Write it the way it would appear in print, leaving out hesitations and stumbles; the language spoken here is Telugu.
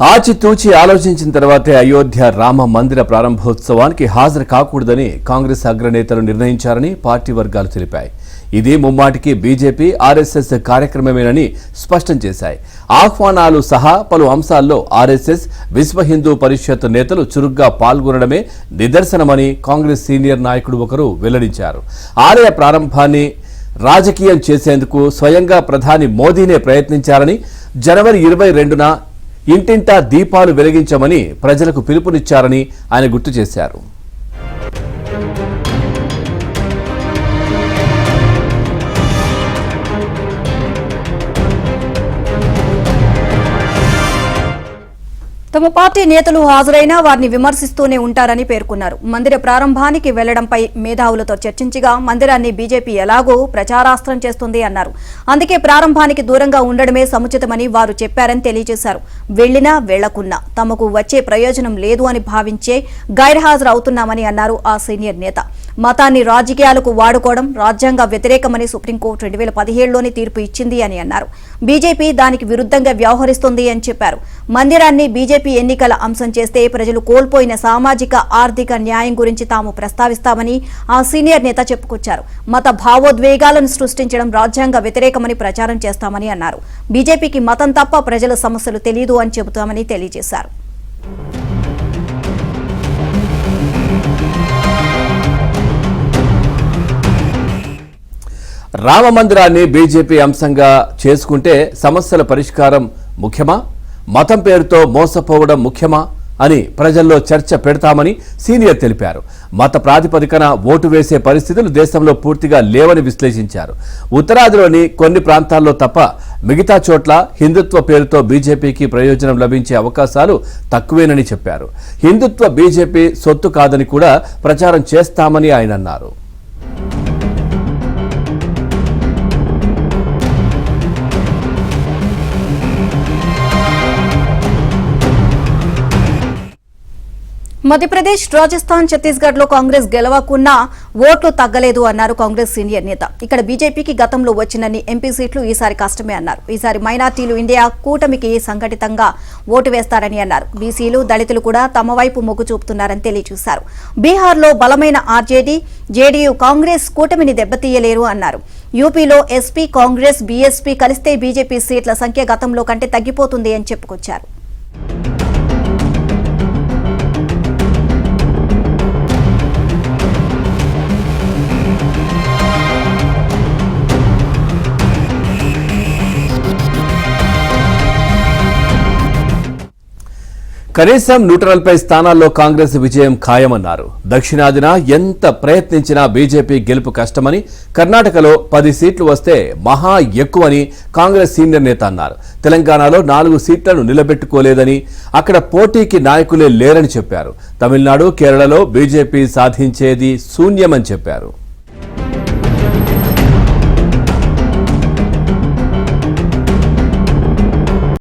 ఆచితూచి ఆలోచించిన తర్వాతే అయోధ్య రామ మందిర ప్రారంభోత్సవానికి హాజరు కాకూడదని కాంగ్రెస్ అగ్రనేతలు నిర్ణయించారని పార్టీ వర్గాలు తెలిపాయి. ఇది ముమ్మాటికి బీజేపీ ఆర్ఎస్ఎస్ కార్యక్రమమేనని స్పష్టం చేశాయి. ఆహ్వానాలు సహా పలు అంశాల్లో ఆర్ఎస్ఎస్ విశ్వ హిందూ పరిషత్ నేతలు చురుగ్గా పాల్గొనడమే నిదర్శనమని కాంగ్రెస్ సీనియర్ నాయకుడు ఒకరు వెల్లడించారు. ఆలయ ప్రారంభాన్ని రాజకీయం చేసేందుకు స్వయంగా ప్రధాని మోదీనే ప్రయత్నించారని, జనవరి 22న ఇంటింటా దీపాలు వెలిగించమని ప్రజలకు పిలుపునిచ్చారని ఆయన గుర్తు చేశారు. తమ పార్టీ నేతలు హాజరైనా వారిని విమర్శిస్తూనే ఉంటారని పేర్కొన్నారు. మందిర ప్రారంభానికి వెళ్లడంపై మేధావులతో చర్చించగా మందిరాన్ని బీజేపీ ఎలాగో ప్రచారాస్త్రం చేస్తుంది అన్నారు. అందుకే ప్రారంభానికి దూరంగా ఉండడమే సముచితమని వారు చెప్పారని తెలియజేశారు. వెళ్లినా వెళ్లకున్నా తమకు వచ్చే ప్రయోజనం లేదు అని భావించే గైర్హాజరు అవుతున్నామని అన్నారు ఆ సీనియర్ నేత. మతాన్ని రాజకీయాలకు వాడుకోవడం రాజ్యాంగ వ్యతిరేకమని సుప్రీంకోర్టు 2017లోని తీర్పు ఇచ్చింది అని అన్నారు. బీజేపీ దానికి విరుద్ధంగా వ్యవహరిస్తుంది అని చెప్పారు. మందిరాన్ని బీజేపీ ఎన్నికల అంశం చేస్తే ప్రజలు కోల్పోయిన సామాజిక ఆర్థిక న్యాయం గురించి తాము ప్రస్తావిస్తామని ఆ సీనియర్ నేత చెప్పుకొచ్చారు. మత భావోద్వేగాలను సృష్టించడం రాజ్యాంగ వ్యతిరేకమని ప్రచారం చేస్తామని అన్నారు. బీజేపీకి మతం తప్ప ప్రజల సమస్యలు తెలియదు అని చెబుతామని తెలియజేశారు. రామ మందిరాన్ని బీజేపీ అంశంగా చేసుకుంటే సమస్యల పరిష్కారం ముఖ్యమా, మతం పేరుతో మోసపోవడం ముఖ్యమా అని ప్రజల్లో చర్చ పెడతామని సీనియర్ తెలిపారు. మత ప్రాతిపదికన ఓటు వేసే పరిస్థితులు దేశంలో పూర్తిగా లేవని విశ్లేషించారు. ఉత్తరాదిలోని కొన్ని ప్రాంతాల్లో తప్ప మిగతా చోట్ల హిందుత్వ పేరుతో బీజేపీకి ప్రయోజనం లభించే అవకాశాలు తక్కువేనని చెప్పారు. హిందుత్వ బీజేపీ సొత్తు కాదని కూడా ప్రచారం చేస్తామని ఆయన అన్నారు. మధ్యప్రదేశ్, రాజస్థాన్, ఛత్తీస్గఢ్ లో కాంగ్రెస్ గెలవకున్నా ఓట్లు తగ్గలేదు అన్నారు కాంగ్రెస్ సీనియర్ నేత. ఇక్కడ బీజేపీకి గతంలో వచ్చినన్ని ఎంపీ సీట్లు ఈసారి కష్టమే అన్నారు. ఈసారి మైనార్టీలు ఇండియా కూటమికి సంఘటితంగా ఓటు వేస్తారని అన్నారు. బీసీలు, దళితులు కూడా తమ వైపు మొగ్గు చూపుతున్నారని తెలియజేశారు. బీహార్లో బలమైన ఆర్జేడీ, జేడీయూ కాంగ్రెస్ కూటమిని దెబ్బతీయలేరు అన్నారు. యూపీలో ఎస్పీ, కాంగ్రెస్, బీఎస్పీ కలిస్తే బీజేపీ సీట్ల సంఖ్య గతంలో కంటే తగ్గిపోతుంది అని చెప్పుకొచ్చారు. కనీసం 140 స్థానాల్లో కాంగ్రెస్ విజయం ఖాయమన్నారు. దక్షిణాదిన ఎంత ప్రయత్నించినా బీజేపీ గెలుపు కష్టమని, కర్ణాటకలో 10 సీట్లు వస్తే మహా ఎక్కువని కాంగ్రెస్ సీనియర్ నేత అన్నారు. తెలంగాణలో 4 సీట్లను నిలబెట్టుకోలేదని, అక్కడ పోటీకి నాయకులే లేరని చెప్పారు. తమిళనాడు, కేరళలో బీజేపీ సాధించేది శూన్యమని చెప్పారు.